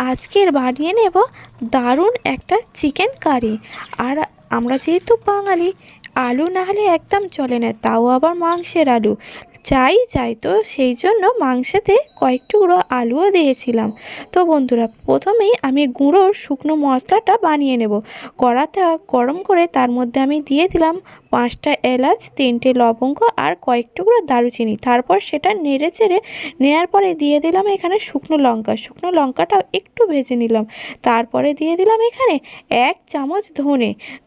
আজকের বানিয়ে নেব দারুণ একটা চিকেন কারি। আর আমরা যেহেতু বাঙালি, আলু না হলে একদম চলে না, তাও আবার মাংসের আলু চাই তো সেই জন্য মাংসেতে কয়েক টুকরো আলুও দিয়েছিলাম। তো বন্ধুরা, প্রথমেই আমি গুঁড়োর শুকনো মশলাটা বানিয়ে নেব। কড়াতে গরম করে তার মধ্যে আমি দিয়ে দিলাম 5টা এলাচ, 3টে লবঙ্গ আর কয়েক টুকরো দারুচিনি। তারপর সেটা নেড়ে চেড়ে নেওয়ার পরে দিয়ে দিলাম এখানে শুকনো লঙ্কা। শুকনো লঙ্কাটাও একটু ভেজে নিলাম। তারপরে দিয়ে দিলাম এখানে 1 চামচ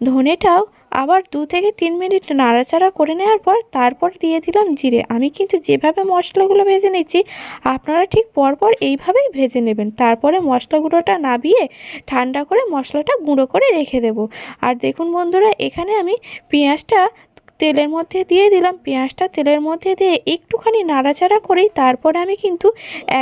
ধনেটাও আবার 2 থেকে 3 মিনিট নাড়াচাড়া করে নেওয়ার পর তারপর দিয়ে দিলাম জিরে। আমি কিন্তু যেভাবে মশলাগুলো ভেজে নিচ্ছি আপনারা ঠিক পরপর এইভাবেই ভেজে নেবেন। তারপরে মশলাগুলোটা নাবিয়ে ঠান্ডা করে মশলাটা গুঁড়ো করে রেখে দেব। আর দেখুন বন্ধুরা, এখানে আমি পেঁয়াজটা তেলের মধ্যে দিয়ে দিলাম। পেঁয়াজটা তেলের মধ্যে দিয়ে একটুখানি নাড়াচাড়া করেই তারপরে আমি কিন্তু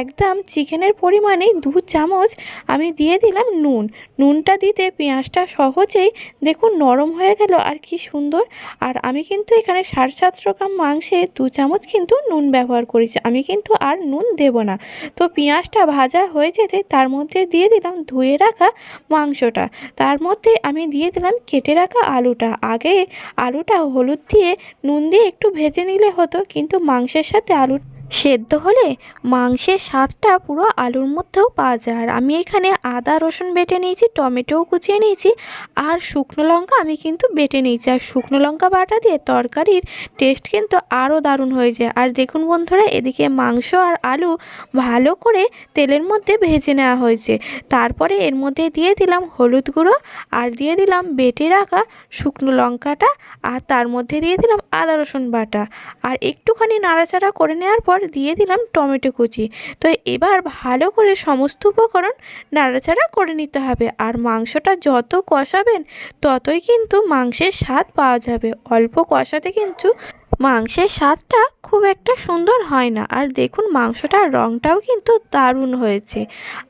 একদম চিকেনের পরিমাণে 2 চামচ আমি দিয়ে দিলাম নুন। নুনটা দিতে পেঁয়াজটা সহজেই দেখুন নরম হয়ে গেল আর কি সুন্দর। আর আমি কিন্তু এখানে 750 গ্রাম মাংসে 2 চামচ কিন্তু নুন ব্যবহার করেছি, আমি কিন্তু আর নুন দেব না। তো পেঁয়াজটা ভাজা হয়ে যেতে তার মধ্যে দিয়ে দিলাম ধুয়ে রাখা মাংসটা। তার মধ্যে আমি দিয়ে দিলাম কেটে রাখা আলুটা। আগে আলুটা হলুদ দিয়ে নুন দিয়ে একটু ভেজে নিলে হতো, কিন্তু মাংসের সাথে আলু সেদ্ধ হলে মাংসের স্বাদটা পুরো আলুর মধ্যেও পাওয়া যায়। আর আমি এখানে আদা রসুন বেটে নিয়েছি, টমেটোও কুচিয়ে নিয়েছি আর শুকনো লঙ্কা আমি কিন্তু বেটে নিয়েছি। আর শুকনো লঙ্কা বাটা দিয়ে তরকারির টেস্ট কিন্তু আরও দারুণ হয়ে যায়। আর দেখুন বন্ধুরা, এদিকে মাংস আর আলু ভালো করে তেলের মধ্যে ভেজে নেওয়া হয়েছে। তারপরে এর মধ্যে দিয়ে দিলাম হলুদ গুঁড়ো আর দিয়ে দিলাম বেটে রাখা শুকনো লঙ্কাটা আর তার মধ্যে দিয়ে দিলাম আদা রসুন বাটা। আর একটুখানি নাড়াচাড়া করে নেওয়ার পর দিয়ে দিলাম টমেটো কুচি। তো এবার ভালো করে সমস্ত উপকরণ নাড়াচাড়া করে নিতে হবে। আর মাংসটা যত কষাবেন ততই কিন্তু মাংসের স্বাদ পাওয়া যাবে। অল্প কষাতে কিন্তু মাংসের স্বাদটা খুব একটা সুন্দর হয় না। আর দেখুন মাংসটার রঙটাও কিন্তু দারুণ হয়েছে।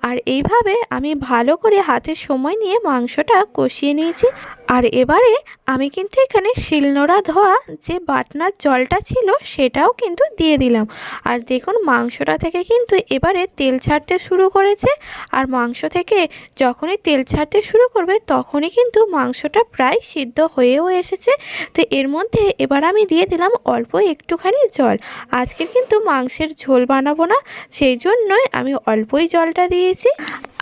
আর এইভাবে আমি ভালো করে হাতের সময় নিয়ে মাংসটা কষিয়ে নিয়েছি। আর এবারে আমি কিন্তু এখানে শিলনোড়া ধোয়া যে বাটনার জলটা ছিল সেটাও কিন্তু দিয়ে দিলাম। আর দেখুন মাংসটা থেকে কিন্তু এবারে তেল ছাড়তে শুরু করেছে। আর মাংস থেকে যখনই তেল ছাড়তে শুরু করবে তখনই কিন্তু মাংসটা প্রায় সিদ্ধ হয়েও এসেছে। তো এর মধ্যে এবার আমি দিয়ে দিলাম অল্প একটুখানি জল। আজকের কিন্তু মাংসের ঝোল বানাবো না, সেই জন্যই আমি অল্পই জলটা দিয়েছি।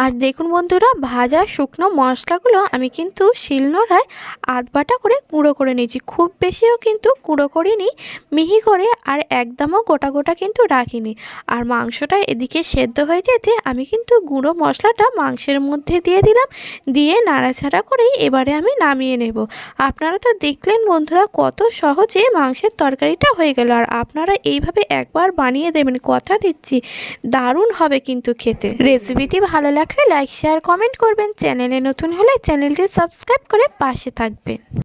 আর দেখুন বন্ধুরা, ভাজা শুকনো মশলাগুলো আমি কিন্তু শিলনোড়ায় আধবাটা করে গুঁড়ো করে নিয়েছি। খুব বেশিও কিন্তু গুঁড়ো করিনি, মিহি করে। আর একদমও গোটা গোটা কিন্তু রাখিনি। আর মাংসটা এদিকে সেদ্ধ হয়ে যেতে আমি কিন্তু গুঁড়ো মশলাটা মাংসের মধ্যে দিয়ে দিলাম। দিয়ে নাড়াচাড়া করেই এবারে আমি নামিয়ে নেব। আপনারা তো দেখলেন বন্ধুরা কত সহজে মাংসের তরকারিটা হয়ে গেল। আর আপনারা এইভাবে একবার বানিয়ে দেবেন, কথা দিচ্ছি দারুণ হবে কিন্তু খেতে। রেসিপিটি ভালো লাগলে লাইক শেয়ার কমেন্ট করবেন। চ্যানেলে নতুন হলে চ্যানেলটি সাবস্ক্রাইব করে পাশে থাকবেন।